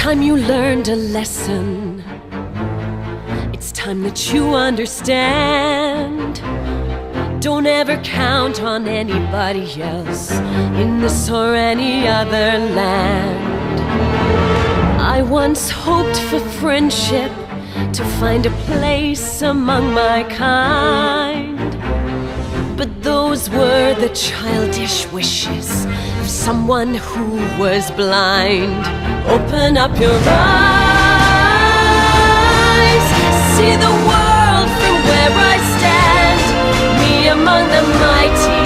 time you learned a lesson. It's time that you understand. Don't ever count on anybody else in this or any other land. I once hoped for friendship, to find a place among my kind. But those were the childish wishes of someone who was blind. Open up your eyes, see the world from where I stand. Me among the mighty,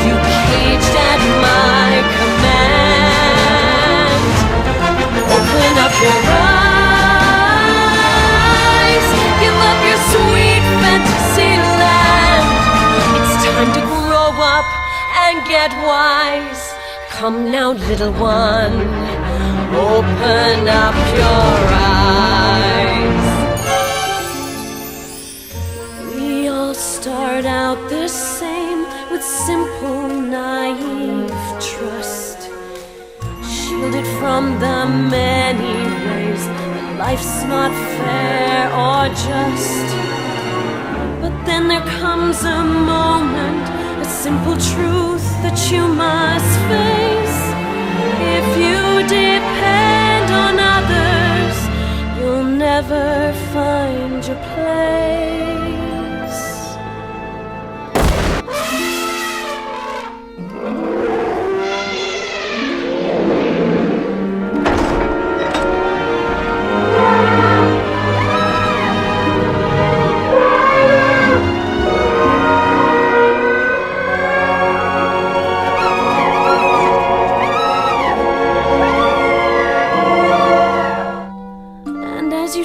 you caged at my command. Open up your eyes, give up your sweet fantasy land. It's time to grow up and get wise. Come now, little one, open up your eyes. We all start out the same, with simple, naive trust, shielded from the many ways that life's not fair or just. But then there comes a moment, a simple truth that you must face. If you depend on others, you'll never find your place.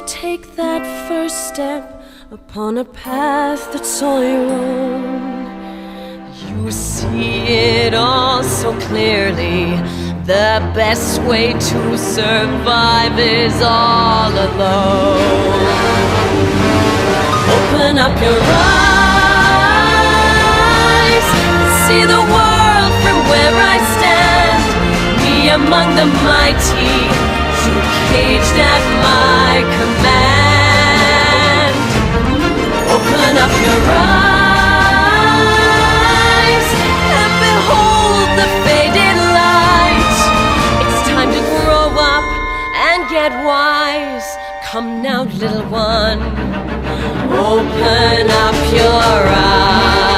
Take that first step upon a path that's all your own. You see it all so clearly. The best way to survive is all alone. Open up your eyes, see the world from where I stand. Me among the mighty, you caged at my command. Open up your eyes and behold the faded light. It's time to grow up and get wise. Come now, little one, open up your eyes.